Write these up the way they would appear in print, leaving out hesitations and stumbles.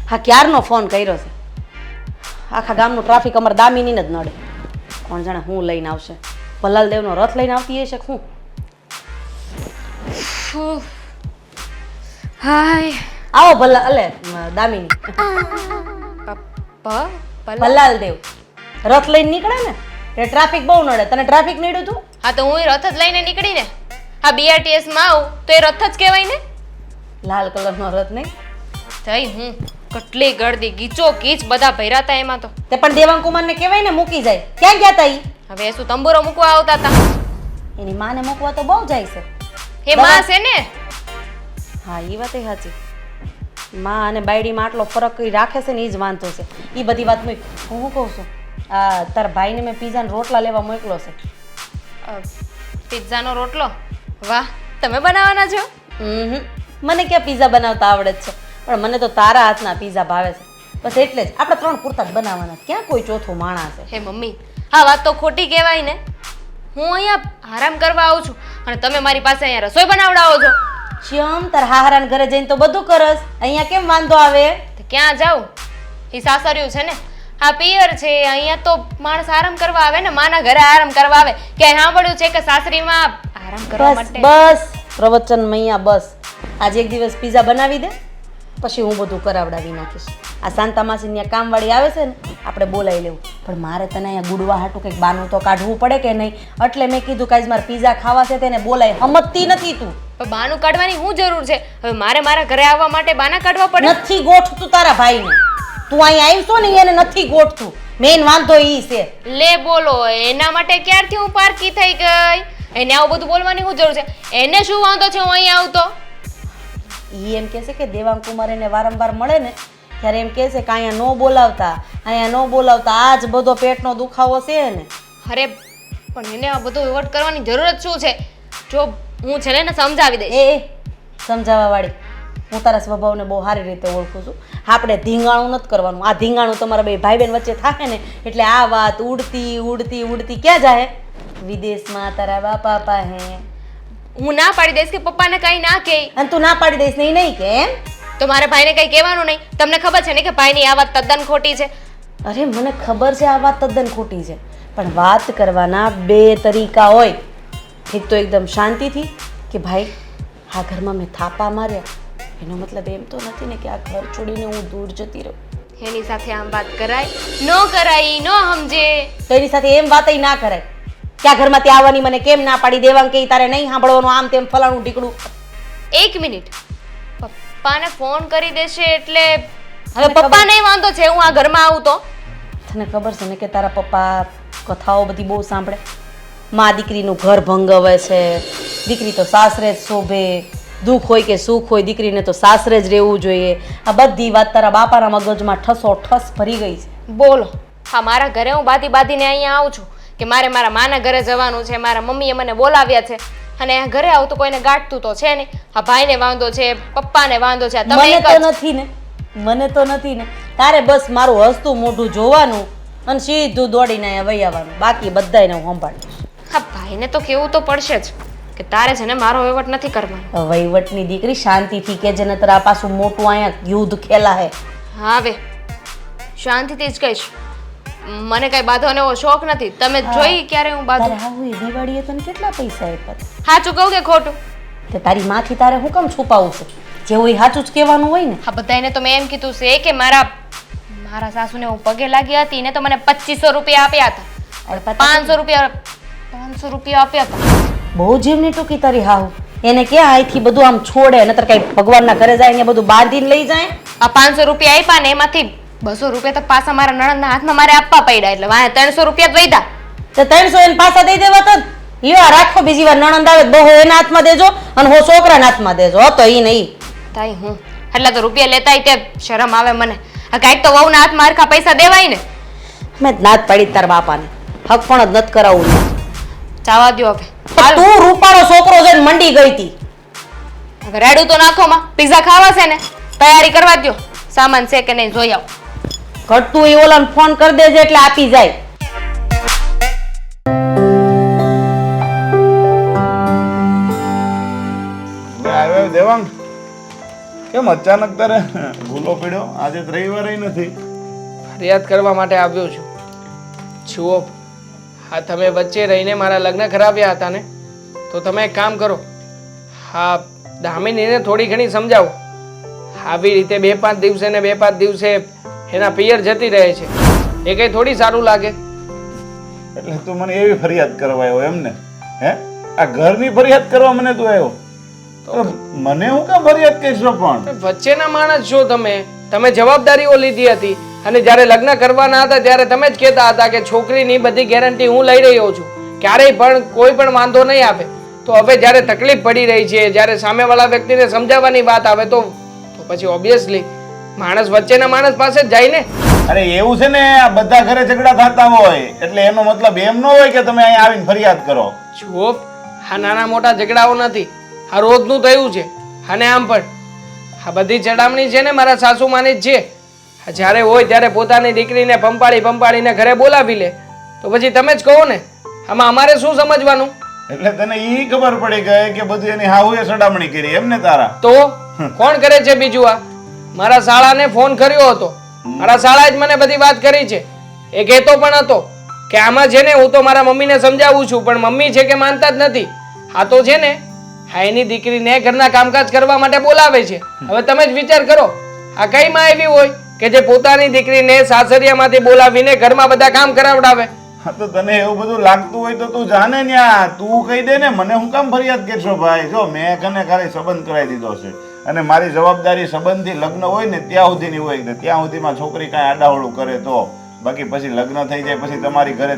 હા ક્યારનો ફોન કર્યો છે. આખા ગામનું ટ્રાફિક અમારે દામિનીને જ નડે. કોણ જાણે હું લઈને આવશે. ભલાલદેવનો રથ લઈને આવતી હશે હું. હાય આવો દામિની. ભલાલદેવ રથ લઈને નીકળે ને એટલે ટ્રાફિક બહુ નડે. તને ટ્રાફિક નડ્યું તું? હા તો હું રથ જ લઈને નીકળીને. આ BRTS માં આવું તો એ રથ જ કહેવાય ને. લાલ કલરનો રથ નહીં થઈ હું કેટલી ગળદી ગીચો ગીચ બધા ભર્યા હતા એમાં તો. તે પણ દેવાંગકુમારને કહેવાય ને મૂકી જાય. ક્યાં ગયા તા ઈ? હવે શું તંબુરો મૂકવા આવતા હતા? એની માને મૂકવા તો બહુ જાય છે. હે માં છે ને. હા એ વાત સાચી. માં અને બાયડીમાં આટલો ફરક રાખે છે ને એ જ વાંધો છે. એ બધી વાત હું શું કહું છું, આ તારા ભાઈને મેં પીઝાના રોટલા લેવા મોકલો છે. પિઝાનો રોટલો? વાહ, તમે બનાવવાના છો? મને ક્યાં પીઝા બનાવતા આવડે જ છે, પણ મને તો તારા હાથના પીઝા ભાવે છે. બસ એટલે જ આપણે 3 પૂરતા જ બનાવવાના. ક્યાં કોઈ ચોથો માણસ છે? હે મમ્મી, આ વાત તો ખોટી કહેવાય ને. હું અહીંયા આરામ કરવા આવું છું અને તમે મારી પાસે અહીંયા રસોઈ બનાવડાવો છો. શ્યામ તાર હારાન ઘરે જઈને તો બધું કરસ, અહીંયા કેમ વાંધો આવે? તો ક્યાં જાઉં? એ સાસરિયું છે ને, આ પિયર છે. અહીંયા તો માણસ આરામ કરવા આવે ને, માના ઘરે આરામ કરવા આવે. ક્યાંય સાંભળ્યું છે કે સાસરીમાં આરામ કરવા માટે? બસ પ્રવચન મૈયા બસ. આજે એક દિવસ પીઝા બનાવી દે, પછી હું બધું કરાવડાવી નાખીશ. આ શાંતા માસી ત્યાં કામવાળી આવે છે ને, આપણે બોલાવી લેવું. પણ મારે તને અહીંયા ગુડવા હાટું કંઈક બાનું તો કાઢવું પડે કે નહીં? એટલે મેં કીધું કે આજ મારે પીઝા ખાવા છે તેને બોલાય. સમજતી નથી તું. પણ બાનું કાઢવાની શું જરૂર છે? હવે મારે મારા ઘરે આવવા માટે બાના કાઢવા પડે? નથી ગોઠતું તારા ભાઈને. તું અહીંયા આવી છો ને એને નથી ગોઠતું. મેઇન વાંધો ઈ છે. લે બોલો, એના માટે ક્યારથી હું પારકી થઈ ગઈ? એને આવું બધું બોલવાની શું જરૂર છે? એને શું વાંધો છે હું અહીંયા આવું તો? ઈ એમ કહે છે કે દેવાંગકુમાર એને વારંવાર મળે ને ત્યારે એમ કહે છે કે અહીંયા ન બોલાવતા આ જ બધો પેટનો દુખાવો છે ને. અરે પણ એને આ બધું વહીવટ કરવાની જરૂરત શું છે? જો હું છે ને સમજાવી દઈશ. એ સમજાવવા વાળી, હું તારા સ્વભાવને બહુ સારી રીતે ઓળખું છું. આપણે ધીંગાણું નથી કરવાનું. આ ધીંગાણું તમારા બે ભાઈ બહેન વચ્ચે થાય ને એટલે આ વાત ઉડતી ક્યાં જાય? વિદેશમાં તારા બાપા પાસે. હું ના પાડી દઈશ કે પપ્પાને કઈ ના કહે. અને તું ના પાડી દઈશ ને નહીં કે એમ? તો મારા ભાઈને કઈ કહેવાનું નહીં. તમને ખબર છે ને કે ભાઈની આ વાત તદ્દન ખોટી છે. અરે મને ખબર છે આ વાત તદ્દન ખોટી છે, પણ વાત કરવાના 2 તરીકા હોય. એક તો એકદમ શાંતિથી કે ભાઈ આ ઘરમાં મેં થાપા માર્યા, એનો મતલબ એમ તો નથી ને કે આ ઘર છોડીને હું દૂર જતી રહું. એની સાથે આમ વાત કરાય? ન કરાય, ન સમજે તો એની સાથે એમ વાત ના કરાય. ક્યાં ઘરમાં ત્યાં આવવાની મને કેમ ના પાડી દેવાનું કે તારે નહીં સાંભળવાનું આમ તેમ ફલાણું ઢીકડું. 1 મિનિટ, પપ્પાને ફોન કરી દેશે એટલે હવે પપ્પાને વાંધો છે હું આ ઘરમાં આવું તો? તને ખબર છે ને કે તારા પપ્પા કથાઓ બધી બહુ સાંભળે. માં દીકરીનું ઘર ભંગવે છે, દીકરી તો સાસરે જ શોભે, દુઃખ હોય કે સુખ હોય દીકરીને તો સાસરે જ રહેવું જોઈએ. આ બધી વાત તારા બાપાના મગજમાં ઠસો ઠસ ભરી ગઈ છે. બોલો, હા મારા ઘરે હું બાંધીને અહીંયા આવું છું કે મારે મારા માના ઘરે જવાનું છે, મારા મમ્મીએ મને બોલાવ્યા છે અને આ ઘરે આવું તો કોઈને ગાંઠતું તો છે ને. આ ભાઈને વાંધો છે, પપ્પાને વાંધો છે, તમે મને તો નથી ને. તારે બસ મારું હસતું મોઢું જોવાનું અને સીધું દોડીને અહીંયા વહી આવવાનું. બાકી બધાયને હું સંભાળીશ. હા ભાઈને તો કેવું તો પડશે જ કે તારે છે ને મારો વહીવટ નથી કરવાનો. વહીવટની દીકરી શાંતિથી કે જે નતર આ પાછું મોટું અહીંયા યુદ્ધ ખેલા હે. હા હવે શાંતિથી જ કહીશ. મને કઈ બાંધવાનો એવો શોખ નથી. તમે જોઈ ક્યારે હું બાંધું? હા હું દિવાળીએ તને કેટલા પૈસા આપ્યા? સાચું કહું કે ખોટું? તે તારી માથી તારે હું કેમ છુપાવું છે? જેવું એ સાચું જ કહેવાનું હોય ને. હા બધાને તો મેં એમ કીધું છે કે મારા સાસુને હું પગે લાગી હતી ને તો મને 2500 રૂપિયા આપ્યા હતા. 500 રૂપિયા આપ્યા હતા. બહુ જીવની ટૂંકી તારી હાવ. એને ક્યાં અહીંથી બધું આમ છોડે, નતર કઈ ભગવાનના ઘરે જાય ને બધું બાંધીને લઈ જાય. આ 500 રૂપિયા આપ્યા ને એમાંથી 200 રૂપિયા તો પાછા મારા નણંદના હાથમાં મારે આપવા પડ્યા, એટલે વાહ 300 રૂપિયા જ વધ્યા. તો 300 એને પાછા દઈ દેવા તો લ્યો રાખો. બીજી વાર નણંદ આવે બહુ એના હાથમાં દેજો અને હો છોકરાના હાથમાં દેજો. હતો ઈ નહીં તાઈ હું એટલે તો રૂપિયા લેતાય તે શરમ આવે મને. આ કાંઈક તો વહુના હાથમાં હરખા પૈસા દેવાય ને. મેં નાત પાડી તાર બાપાને, હક પણ જ નથી કરાવવું. જવા દ્યો હવે. તું રૂપાળો છોકરો જઈને મંડી ગઈ હતી. હવે રેડું તો નાખો માં. પિઝા ખાવા છે ને, તૈયારી કરવા દ્યો. સામાન છે કે નહીં જોઈ આવ. ઘટતું એ ઓલાને ફોન કરી દેજે એટલે આપી જાય. આવ્યો દેવાંગ. કેમ અચાનક તારે ભૂલો પડ્યો? આજે તો રવિવારે નથી. ફરિયાદ કરવા માટે આવ્યો છું. જુઓ, હા તમે વચ્ચે રહીને મારા લગ્ન કરાવ્યા હતા ને, તો તમે એક કામ કરો, હા દામિનીને થોડી ઘણી સમજાવો. આવી રીતે 2-5 દિવસે ને 2-5 દિવસે એના પિયર જતી રહે છે, એ કંઈ થોડી સારું લાગે. એટલે તું મને એવી ફરિયાદ કરવા આવ્યો એમ ને? હે, આ ઘરની ફરિયાદ કરવા મને તું આવ્યો? તો મને હું કામ ફરિયાદ કહીશો? પણ વચ્ચેના માણસ છો તમે. તમે જવાબદારીઓ લીધી હતી અને જ્યારે લગ્ન કરવાના હતા ત્યારે તમે જ કહેતા હતા કે છોકરીની બધી ગેરંટી હું લઈ રહ્યો છું, ક્યારેય પણ કોઈ પણ વાંધો નહીં આવે. તો હવે જ્યારે તકલીફ પડી રહી છે, જ્યારે સામેવાળા વ્યક્તિને સમજાવવાની વાત આવે તો પછી ઓબ્વિયસલી માણસ વચ્ચેના માણસ પાસે જ જાય ને. અરે એવું છે ને, આ બધા ઘરે ઝઘડા થતા હોય એટલે એનો મતલબ એમ ન હોય કે તમે અહીંયા આવીને ફરિયાદ કરો. જુઓ, આ નાના મોટા ઝઘડાઓ નથી, આ રોજનું થયું છે. અને આમ પણ આ બધી ચડામણી છે ને મારા સાસુમાની જ છે. જ્યારે હોય ત્યારે પોતાની દીકરીને પંપાળીને ઘરે બોલાવી લે, તો પછી તમે જ કહો ને, આમાં અમારે શું સમજવાનું? એટલે તને ઈ ખબર પડી ગઈ કે બધું એની હાહુએ સડામણી કરી એમ ને તારા? તો કોણ કરે છે બીજું? આ મારા શાળાને ફોન કર્યો હતો, મારા શાળાએ જ મને બધી વાત કરી છે. એ કહેતો પણ હતો કે આમાં છે ને હું તો મારા મમ્મીને સમજાવું છું, પણ મમ્મી છે કે માનતા જ નથી. આ તો છે ને હા એની દીકરીને ઘરના કામકાજ કરવા માટે બોલાવે છે. હવે તમે જ વિચાર કરો, આ કઈ માં એવી હોય કે જે પોતાની દીકરીને સાસરિયામાંથી બોલાવીને ઘરમાં બધા કામ કરાવડાવે? હા, તો તને એવું બધું લાગતું હોય તો તું જાને ન્યા તું કહી દે ને. મને હું કામ ફરિયાદ કરશો ભાઈ? જો મેં કને ખાલી સંબંધ કરાવી દીધો છે અને મારી જવાબદારી સંબંધથી લગ્ન હોય ને ત્યાં સુધીની હોય ને ત્યાં સુધીમાં છોકરી કાંઈ આડાવડું કરે તો. બાકી પછી લગ્ન થઈ જાય પછી તમારી ઘરે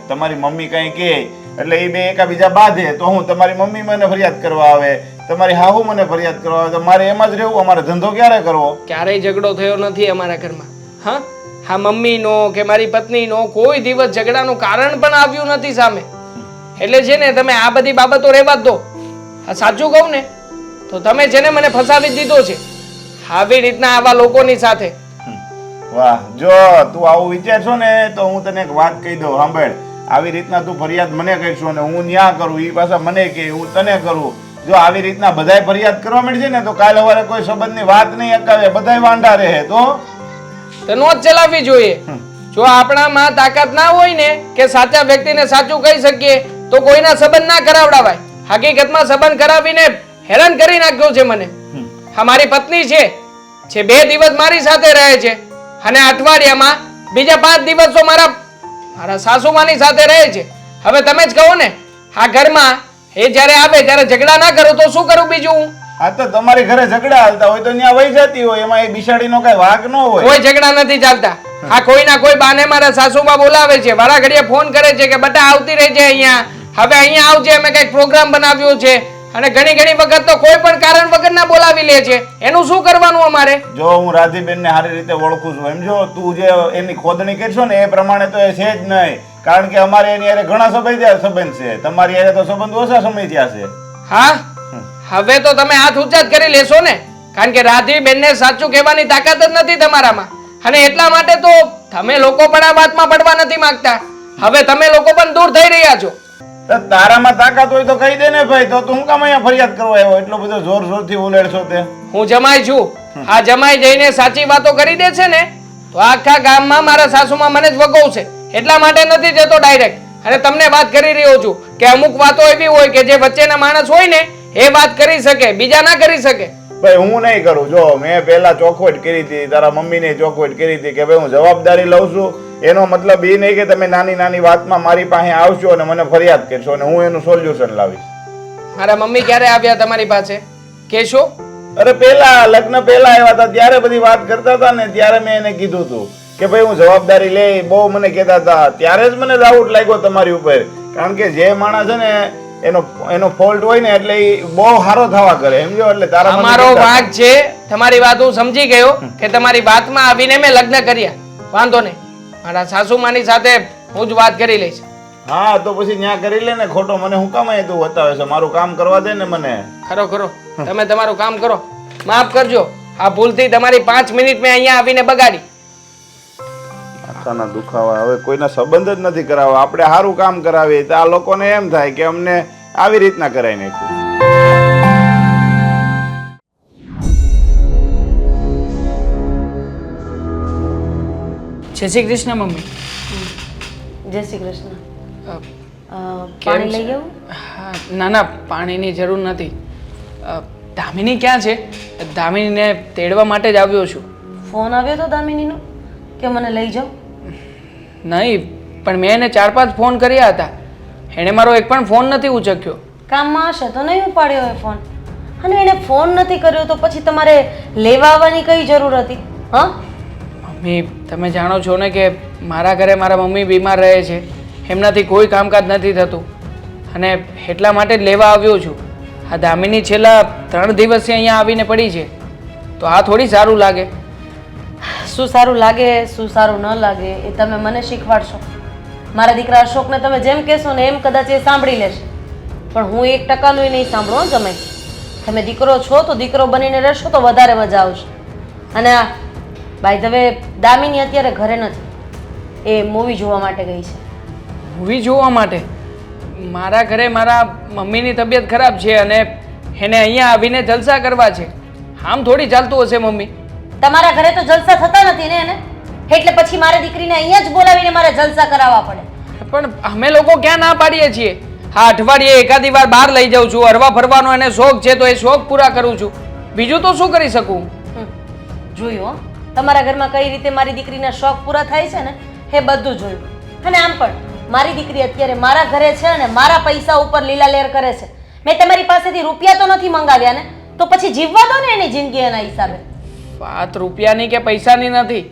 તમારી મમ્મી કાંઈ કહે એટલે એ બે એકાબીજા બાંધે તો હું તમારી મમ્મી મને ફરિયાદ કરવા આવે, તમારી હાહુ મને ફરિયાદ કરવા આવે, તો મારે એમ જ રહેવું? અમારે ધંધો ક્યારે કરવો? ક્યારેય ઝઘડો થયો નથી અમારા ઘરમાં. હા હા, મમ્મીનો કે મારી પત્નીનો કોઈ દિવસ ઝઘડાનું કારણ પણ આવ્યું નથી સામે. એટલે છે ને તમે આ બધી બાબતો રહેવા જ દો. આ સાચું કહું ને તો તમે છે ને મને ફસાવી દીધો છે આવી રીતના આવા લોકોની સાથે. વાહ, જો તું આવું વિચારશો ને તો હું તને એક વાત કહી દઉં, સાંભળ. આવી રીતના તું ફરિયાદ મને કહીશો ને હું ન્યા કરું, એ પાછા મને કે હું તને કરું. જો આવી રીતના બધાય ફરિયાદ કરવા માંડશે ને તો કાલ સવારે કોઈ સંબંધની વાત નહીં અટકાવે, બધાય વાંઢા રહે. તો નો જ ચલાવવી જોઈએ. જો આપણામાં તાકાત ના હોય ને કે સાચા વ્યક્તિને સાચું કહી શકીએ તો કોઈના સંબંધ ના કરાવડાવાય. હકીકતમાં સંબંધ કરાવીને હેરાન કરી નાખ્યો છે મને. હા, મારી પત્ની છે જે 2 દિવસ મારી સાથે રહે છે અને અઠવાડિયામાં બીજા 5 દિવસ તો મારા સાસુમાની સાથે રહે છે. હવે તમે જ કહો ને, આ ઘરમાં એ જ્યારે આવે ત્યારે ઝઘડા ના કરો તો શું કરું બીજું હું? આ તો તમારી ઘરે ઝઘડા હાલતા હોય તો ત્યાં વહી જતી હોય, એમાં એ બિસાડીનો કઈ વાંક ન હોય. કોઈ ઝઘડા નથી ચાલતા. આ કોઈના કોઈ બાને મારા સાસુમાં બોલાવે છે, વારા ઘડીએ ફોન કરે છે કે બટા આવતી રહેજે અહીંયા, હવે અહીંયા આવજે, અમે કઈક પ્રોગ્રામ બનાવ્યો છે. અને ઘણી વખત તો કોઈ પણ કારણ વગર ના બોલાવી લે છે. એનું શું કરવાનું અમારે? જો હું રાધીબેન ને સારી રીતે ઓળખું છું, એમ જો તું જે એની ખોદણી કરશો ને એ પ્રમાણે તો એ છે જ નહીં. કારણ કે અમારે એની હારે ઘણા સંબંધ છે, તમારી હારે તો સંબંધ ઓછા સમય થયા છે. હા, હવે તો તમે હાથ ઊંચા જ કરી લેશો ને, કારણ કે રાધીબેન ને સાચું કહેવાની તાકાત જ નથી તમારામાં. અને એટલા માટે તો તમે લોકો પણ આ વાતમાં પડવા નથી માંગતા. હવે તમે લોકો પણ દૂર થઈ રહ્યા છો. તારામાં તાકાત હોય તો કહી દે ને ભાઈ, તો તું કામ અહીંયા ફરિયાદ કરવા આવ્યો? એટલો બધો જોરથી ઉલેડશો તે? હું જમાઈ છું. આ જમાઈ જઈને સાચી વાતો કરી દે છે ને તો આખા ગામમાં મારા સાસુમાં મને જ વગોવશે. એટલા માટે નથી જતો ડાયરેક્ટ. અને તમને વાત કરી રહ્યો છું કે અમુક વાતો એવી હોય કે જે વચ્ચેના માણસ હોય ને એ વાત કરી શકે, બીજા ના કરી શકે. ભાઈ હું નહીં કરું. જો મેં પહેલા ચોખવટ કરી હતી, તારા મમ્મીને ચોખવટ કરી હતી કે ભાઈ હું જવાબદારી લઉં છું. એનો મતલબ એ નહીં કે તમે નાની વાતમાં મારી પાસે આવશો અને મને ફરિયાદ કરશો અને હું એનું સોલ્યુશન લાવીશ. મારા મમ્મી ક્યારે આવ્યા તમારી પાસે કેશો? અરે પહેલા લગ્ન પહેલા આવ્યા હતા ત્યારે બધી વાત કરતા હતા ને ત્યારે મેં એને કીધું હતું કે ભાઈ હું જવાબદારી લે, બહુ મને કહેતા હતા. ત્યારે જ મને ડાઉટ લાગ્યો તમારી ઉપર, કારણ કે જે માણસ છે ને એનો ફોલ્ટ હોય ને એટલે એ બહુ સારો થવા કરે, સમજો. એટલે તારા અમારો વાંક છે. તમારી વાત હું સમજી ગયો કે તમારી વાતમાં આવીને મેં લગ્ન કર્યા, વાંધો નહીં. મારા સાસુમાની સાથે હું જ વાત કરી લઈશ. હા, તો પછી ન્યા કરી લે ને. ખોટો મને હું કામ અહીં તું બતાવે છે? મારું કામ કરવા દે ને મને. ખરો તમે તમારું કામ કરો. માફ કરજો, આ ભૂલથી તમારી 5 મિનિટ મેં અહીંયા આવીને બગાડી. માથાના દુખાવા. હવે કોઈના સંબંધ જ નથી કરાવવા, આપણે સારું કામ કરાવીએ તો આ લોકોને એમ થાય કે અમને આવી રીતના કરાવી નાખ્યું. જય શ્રી કૃષ્ણ મમ્મી. જય શ્રી કૃષ્ણ. અ, પાણી છે? લઈ આવું? હા, ના ના, પાણીની જરૂર નથી. દામિની ક્યાં છે? દામિનીને તેડવા માટે જ આવ્યો છું. ફોન આવ્યો તો દામિનીનો કે મને લઈ જાઓ? નહીં, પણ મેં એને 4-5 ફોન કર્યા હતા. એણે મારો એક પણ ફોન નથી ઉચક્યો. કામમાં હશે તો નહીં ઉપાડ્યો હોય ફોન. અને એણે ફોન નથી કર્યો તો પછી તમારે લેવા આવવાની કઈ જરૂર હતી? હા, મમ્મી, તમે જાણો છો ને કે મારા ઘરે મારા મમ્મી બીમાર રહે છે. એમનાથી કોઈ કામકાજ નથી થતું અને એટલા માટે જ લેવા આવ્યો છું. આ દામિની છેલ્લા 3 દિવસથી અહીંયા આવીને પડી છે, તો આ થોડી સારું લાગે. શું સારું લાગે શું સારું ન લાગે એ તમે મને શીખવાડશો. મારા દીકરા અશોકને તમે જેમ કહેશો ને એમ કદાચ એ સાંભળી લેશે, પણ હું 1%નું નહીં સાંભળો જમાઈ. તમે દીકરો છો તો દીકરો બનીને રહેશો તો વધારે મજા આવશે. અને આ બાય ધ વે દામિની અત્યારે ઘરે નથી, એ મૂવી જોવા માટે ગઈ છે. મૂવી જોવા માટે? મારા ઘરે મારા મમ્મીની તબિયત ખરાબ છે અને એને અહીંયા આવીને જલસા કરવા છે. આમ થોડી ચાલતું હશે મમ્મી. તમારા ઘરે તો જલસા થતા નથી ને એને, એટલે પછી મારી દીકરીને અહીંયા જ બોલાવીને મારે જલસા કરાવવા પડે. પણ અમે લોકો ક્યાં ના પાડીએ છીએ? હા, અઠવાડિયે એકાદી વાર બહાર લઈ જાઉં છું. હરવા ફરવાનો એને શોખ છે તો એ શોખ પૂરા કરું છું. બીજું તો શું કરી શકું? જોયું હો, તમારા ઘરમાં કઈ રીતે મારી દીકરીના શોખ પૂરા થાય છે ને એ બધું જોયું. અને આમ પણ મારી દીકરી અત્યારે મારા ઘરે છે અને મારા પૈસા ઉપર લીલા લેર કરે છે. મેં તમારી પાસેથી રૂપિયા તો નથી મંગાવ્યા ને, તો પછી જીવવા દો ને એની જિંદગી એના હિસાબે. વાત રૂપિયાની કે પૈસાની નથી.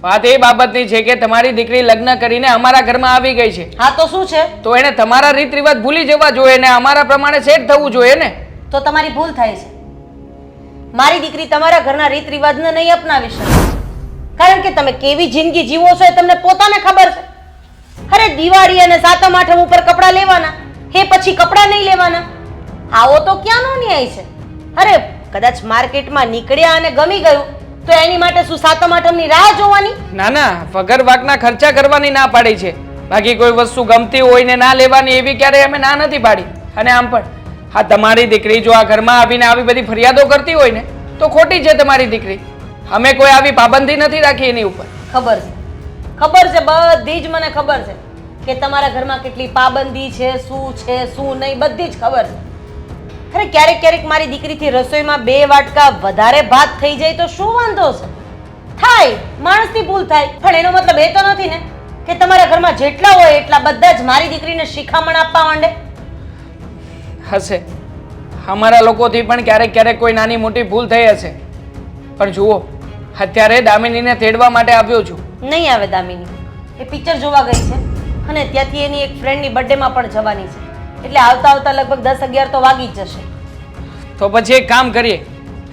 વાત એ બાબતની છે કે તમારી દીકરી લગ્ન કરીને અમારા ઘરમાં આવી ગઈ છે. હા તો શું છે? તો એને તમારા રીત રિવાજ ભૂલી જવા જોઈએ ને અમારા પ્રમાણે સેટ થવું જોઈએ ને. તો તમારી ભૂલ થાય છે. મારી દીકરી તમારા ઘરના રીત રિવાજને નહીં અપનાવી શકે, કારણ કે તમે કેવી જિંદગી જીવો છો એ તમને પોતાને ખબર છે. અરે દિવાળી અને 7મ 8મ ઉપર કપડાં લેવાના, એ પછી કપડાં નહીં લેવાના, આવો તો ક્યાંનો ન્યાય છે? અરે કદાચ માર્કેટમાં નીકળ્યા અને ગમી ગયું તો એની માટે શું 7મ 8મની રાહ જોવાની? ના ના, વગર વાકના ખર્ચા કરવાની ના પાડી છે. બાકી કોઈ વસ્તુ ગમતી હોય ને ના લેવાની એવી ક્યારેય અમે ના નથી પાડી. અને આમ પણ હા, તમારી દીકરી જો આ ઘરમાં આવીને આવી બધી ફરિયાદો કરતી હોય ને તો ખોટી છે તમારી દીકરી. અમે કોઈ આવી પાબંદી નથી રાખી એની ઉપર. ખબર છે, ખબર છે, બધી જ મને ખબર છે કે તમારા ઘરમાં કેટલી પાબંદી છે, શું છે શું નહીં, બધી જ ખબર છે. અરે ક્યારેક ક્યારેક મારી દીકરીથી રસોઈમાં 2 વાટકા વધારે ભાત થઈ જાય તો શું વાંધો છે? થાય, માણસની ભૂલ થાય, પણ એનો મતલબ એ તો નથી ને કે તમારા ઘરમાં જેટલા હોય એટલા બધા જ મારી દીકરીને શિખામણ આપવા માંડે. હશે, અમારા લોકોથી પણ ક્યારેક ક્યારેક કોઈ નાની મોટી ભૂલ થઈ હશે, પણ જુઓ અત્યારે દામિનીને તેડવા માટે આવ્યો છું. નહીં આવે દામિની, એ પિક્ચર જોવા ગઈ છે અને ત્યાંથી એની એક ફ્રેન્ડની બર્થડેમાં પણ જવાની છે, એટલે આવતા આવતા લગભગ 10-11 તો વાગી જ જશે. તો પછી એક કામ કરીએ,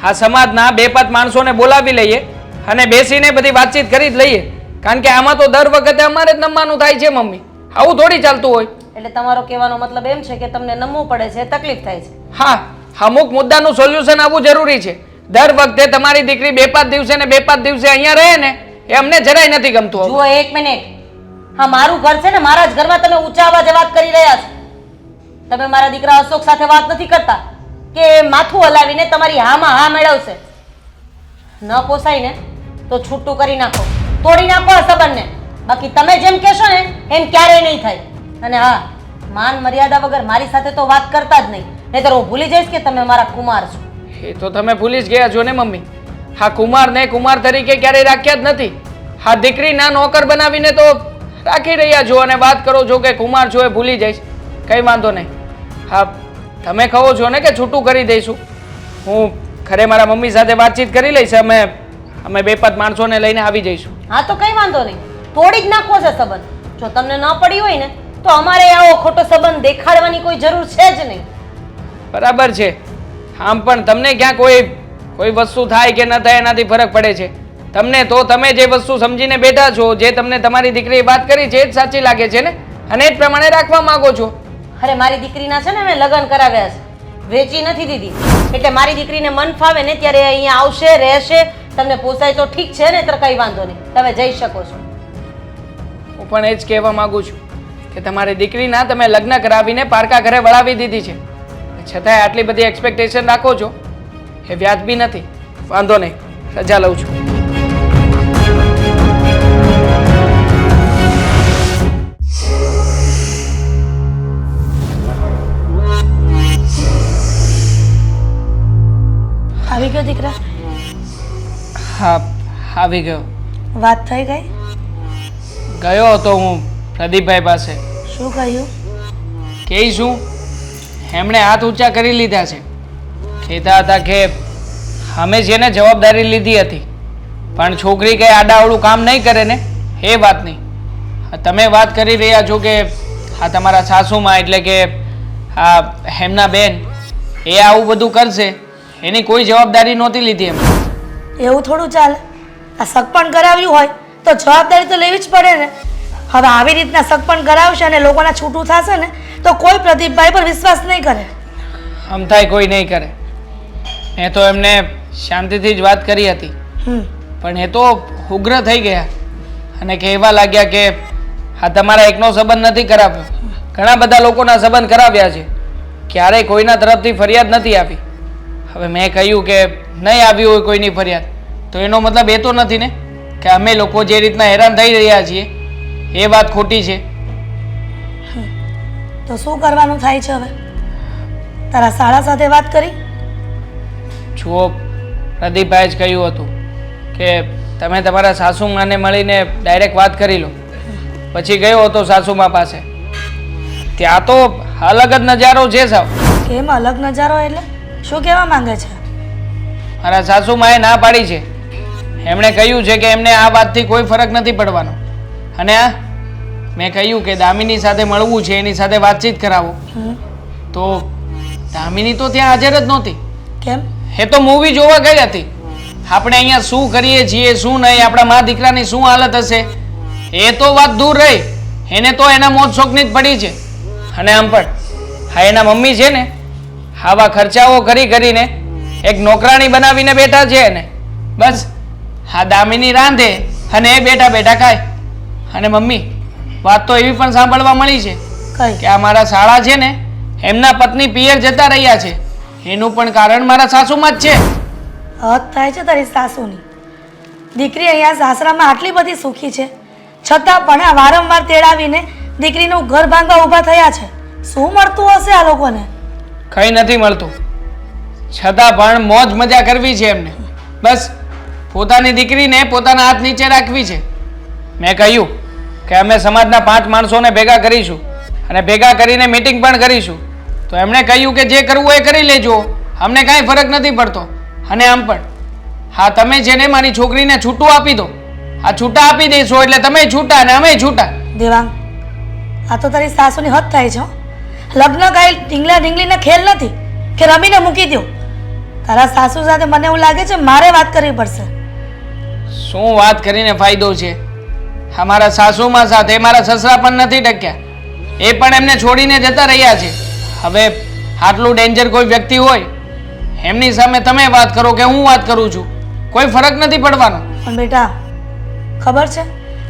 આ સમાજના 2-5 માણસોને બોલાવી લઈએ અને બેસીને બધી વાતચીત કરી જ લઈએ, કારણ કે આમાં તો દર વખતે અમારે જ નમવાનું થાય છે મમ્મી. આવું થોડી ચાલતું હોય. એટલે તમારો કહેવાનો મતલબ એમ છે કે તમને નમવું પડે છે, તકલીફ થાય છે. હા, અમુક મુદ્દાનું સોલ્યુશન આવવું જરૂરી છે. દર વખતે તમારી દીકરી 2-5 દિવસે ને 2-5 દિવસે અહીંયા રહે ને એ અમને જરાય નથી ગમતું. જુઓ 1 મિનિટ, હા મારું ઘર છે ને, મારા જ ઘરમાં તમે ઊંચા અવાજે વાત કરી રહ્યા છો. તમે મારા દીકરા અશોક સાથે વાત નથી કરતા કે માથું હલાવીને તમારી હામાં હા મેળવશે. ન પોસાય ને તો છૂટું કરી નાખો, તોડી નાખો આ સંબંધને. બાકી તમે જેમ કહેશો ને એમ ક્યારેય નહીં થાય. અને હા, માન મર્યાદા વગર મારી સાથે તો વાત કરતા જ નહીં, નહીંતર હું ભૂલી જઈશ કે તમે મારા કુમાર છો. એ તો તમે ભૂલી જ ગયા છો ને મમ્મી. હા, કુમારને કુમાર તરીકે ક્યારેય રાખ્યા જ નથી. હા, દીકરીના નોકર બનાવીને તો રાખી રહ્યા છો અને વાત કરો છો કે કુમાર છો એ ભૂલી જઈશ. કંઈ વાંધો નહીં. હા, તમે કહો છો ને કે છૂટું કરી દઈશું. હું ખરે મારા મમ્મી સાથે વાતચીત કરી લઈશ. અમે 2-5 માણસોને લઈને આવી જઈશું. હા તો કંઈ વાંધો નહીં, તોડી જ નાખવો છે સંબંધ. જો તમને ન પડી હોય ને તો અમારે આવો ખોટો સંબંધ દેખાડવાની કોઈ જરૂર છે જ નહીં. બરાબર છે. આમ પણ તમને ક્યાં કોઈ વસ્તુ થાય કે ન થાય એનાથી ફરક પડે છે? તમને તો તમે જે વસ્તુ સમજીને બેઠા છો, જે તમને તમારી દીકરીએ વાત કરી છે એ જ સાચી લાગે છે ને, અને એ જ પ્રમાણે રાખવા માંગો છો. અરે મારી દીકરીના છે ને મેં લગ્ન કરાવ્યા છે, વેચી નથી દીધી. એટલે મારી દીકરીને મન ફાવે ને ત્યારે અહીંયા આવશે, રહેશે. તમને પોસાય તો ઠીક છે ને, તો કંઈ વાંધો નહીં, તમે જઈ શકો છો. હું પણ એ જ કહેવા માંગુ છું કે તમારી દીકરીના તમે લગ્ન કરાવીને પારકા ઘરે વળાવી દીધી છે, છતાંય આટલી બધી એક્સપેક્ટેશન રાખો છો એ વ્યાજબી નથી. વાંધો નહીં, રજા લઉં છું. આવી ગયો દીકરા? હા આવી ગયો. વાત થઈ ગઈ? ગયો હતો હું પ્રદીપભાઈ પાસે. શું કહ્યું? કે શું, એમણે હાથ ઊંચા કરી લીધા છે. કહેતા હતા કે અમે જેને જવાબદારી લીધી હતી પણ છોકરી કંઈ આડાઅવળું કામ નહીં કરે ને એ વાતની. તમે વાત કરી રહ્યા છો કે આ તમારા સાસુમાં એટલે કે આ એમના બેન એ આવું બધું કરશે, એની કોઈ જવાબદારી નહોતી લીધી એમ. એવું થોડું ચાલે? આ સગપણ કરાવ્યું હોય તો જવાબદારી તો લેવી જ પડે ને. હવે આવી રીતના સગપણ કરાવશે અને લોકોના છૂટું થશે ને તો કોઈ પ્રદીપભાઈ પર વિશ્વાસ નહીં કરે. આમ થાય કોઈ નહીં કરે. મેં તો એમને શાંતિથી જ વાત કરી હતી પણ એ તો ઉગ્ર થઈ ગયા અને કહેવા લાગ્યા કે આ તમારા એકનો સંબંધ નથી કરાવ્યો, ઘણા બધા લોકોના સંબંધ કરાવ્યા છે, ક્યારેય કોઈના તરફથી ફરિયાદ નથી આપી. હવે મેં કહ્યું કે નહીં આવી હોય કોઈની ફરિયાદ તો એનો મતલબ એ તો નથી ને કે અમે લોકો જે રીતના હેરાન થઈ રહ્યા છીએ એ વાત ખોટી છે. તો શું કરવાનું થાય છે હવે? તારા શાળા સાથે વાત કરી? જુઓ, પ્રદીપભાઈએ જ કહ્યું હતું કે તમે તમારા સાસુમાને મળીને ડાયરેક્ટ વાત કરી લો. પછી ગયો હતો સાસુમા પાસે, ત્યાં તો અલગ જ નજારો છે સાવ. કેમ અલગ નજારો એટલે? શું કહેવા માંગે છે? મારા સાસુમાએ ના પાડી છે. એમણે કહ્યું છે કે એમને આ વાતથી કોઈ ફરક નથી પડવાનો. અને આ મેં કહ્યું કે દામિની સાથે મળવું છે, એની સાથે વાતચીત કરાવો. તો દામિની તો ત્યાં હાજર જ નહોતી. કેમ? એ તો મૂવી જોવા ગઈ હતી. આપણે અહીંયા શું કરીએ છીએ શું નહીં, આપણા મા દીકરાની શું હાલત હશે એ તો વાત દૂર રહી, એને તો એના મોજ શોખની જ પડી છે. અને આમ પણ હા એના મમ્મી છે ને આવા ખર્ચાઓ કરી કરીને એક નોકરાણી બનાવીને બેઠા છે એને. બસ હા દામિની રાંધે અને એ બેઠા બેઠા ખાય. અને મમ્મી વાત તો એવી પણ સાંભળવા મળી છે કઈ? કે આ મારા શાળા છે ને એમના પત્ની પિયર જતા રહ્યા છે, એનું પણ કારણ મારા સાસુમાં જ છે. હદ થાય છે તારી સાસુની. દીકરી અહીંયા સાસરામાં આટલી બધી સુખી છે છતાં પણ આ વારંવાર તેડાવીને દીકરીનું ઘર ભાંગવા ઊભા થયા છે. શું મળતું હશે આ લોકોને? કંઈ નથી મળતું, છતાં પણ મોજ મજા કરવી છે એમને. બસ પોતાની દીકરીને પોતાના હાથ નીચે રાખવી છે. મેં કહ્યું કે અમે સમાજના 5 માણસોને ભેગા કરીશું અને ભેગા કરીને મીટિંગ પણ કરીશું. તો એમણે કહ્યું કે જે કરવું એ કરી લેજો, અમને કાંઈ ફરક નથી પડતો. અને આમ પણ હા તમે જેને મારી છોકરીને છૂટું આપી દો, આ છૂટા આપી દઈશો એટલે તમે છૂટા અને અમે છૂટા. દેવાંગ, આ તો તારી સાસુની હદ થાય છે હો. લગ્ન કાંઈ ઢીંગલા ઢીંગલીના ખેલ નથી કે રમીને મૂકી દો. તારા સાસુ સાથે મને એવું લાગે છે મારે વાત કરવી પડશે. શું વાત કરીને ફાયદો છે? અમારા સાસુમાં સાથે મારા સસરા પણ નથી ટક્યા, એ પણ એમને છોડીને જતા રહ્યા છે. હવે આટલું ડેન્જર કોઈ વ્યક્તિ હોય એમની સામે તમે વાત કરો કે હું વાત કરું છું, કોઈ ફરક નથી પડવાનો. પણ બેટા ખબર છે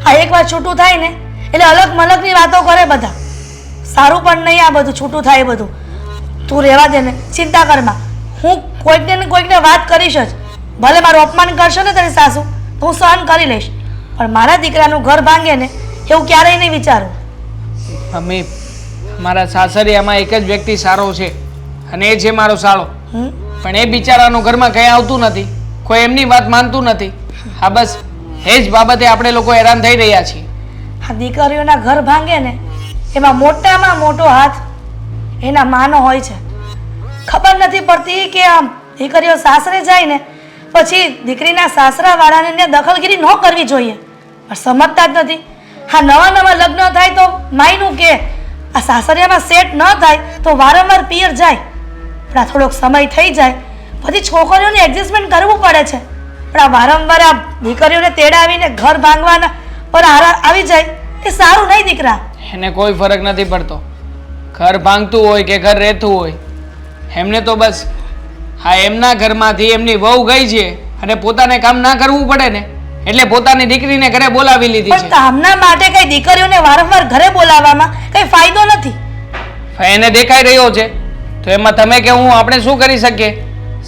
આ એકવાર છૂટું થાય ને એટલે અલગ મલગની વાતો કરે બધા. સારું પણ નહીં આ બધું છૂટું થાય બધું. તું રહેવા દે ને, ચિંતા કરમાં. હું કોઈકને ને કોઈકને વાત કરીશ જ. ભલે મારું અપમાન કરશે ને તારી સાસુ તો હું સહન કરી લઈશ, પણ મારા દીકરાનું ઘર ભાંગે ને એવું ક્યારેય નહીં વિચારું. મમ્મી મારા સાસરિયામાં એક જ વ્યક્તિ સારો છે અને એ છે મારો સાળો. પણ એ બિચારાનું ઘરમાં કંઈ આવતું નથી, કોઈ એમની વાત માનતું નથી. હા બસ એ જ બાબતે આપણે લોકો હેરાન થઈ રહ્યા છીએ. આ દીકરીઓના ઘર ભાંગે ને એમાં મોટામાં મોટો હાથ એના માનો હોય છે. ખબર નથી પડતી કે આમ દીકરીઓ સાસરે જાય ને પછી દીકરીના સાસરાવાળાને ત્યાં દખલગીરી ન કરવી જોઈએ, પણ સમજતા જ નથી. હા નવા નવા લગ્ન થાય તો માયનું કે આ સાસરિયામાં સેટ ન થાય તો વારંવાર પિયર જાય. પણ આ થોડોક સમય થઈ જાય બધી છોકરીઓને એડજસ્ટમેન્ટ કરવું પડે છે. પણ આ વારંવાર આ દીકરીઓને તેડાવીને ઘર ભાંગવાના પર આવી જાય એ સારું નહીં દીકરા. એને કોઈ ફરક નથી પડતો, ઘર ભાંગતું હોય કે ઘર રહેતું હોય. એમને તો બસ હા એમના ઘરમાંથી એમની વહુ ગઈ છે અને પોતાને કામ ના કરવું પડે ને એટલે પોતાની દીકરીને ઘરે બોલાવી લીધી પણ છે. કામના માટે કઈ દીકરીઓને વારંવાર ઘરે બોલાવવામાં કઈ ફાયદો નથી. એને દેખાઈ રહ્યો છે તો એમાં તમે કે હું આપણે શું કરી શકીએ?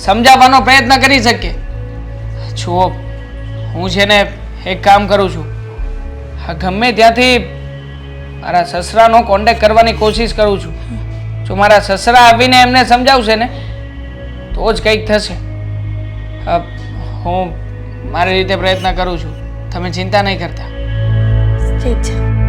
સમજાવવાનો પ્રયત્ન કરી શકીએ. જુઓ હું છે ને એક કામ કરું છું, હા ગમે ત્યાંથી મારા સસરાનો કોન્ટેક્ટ કરવાની કોશિશ કરું છું. જો મારા સસરા આવીને એમને સમજાવશે ને તો જ કંઈક થશે. હું મારી રીતે પ્રયત્ન કરું છું, તમે ચિંતા નહીં કરતા. ઠીક છે.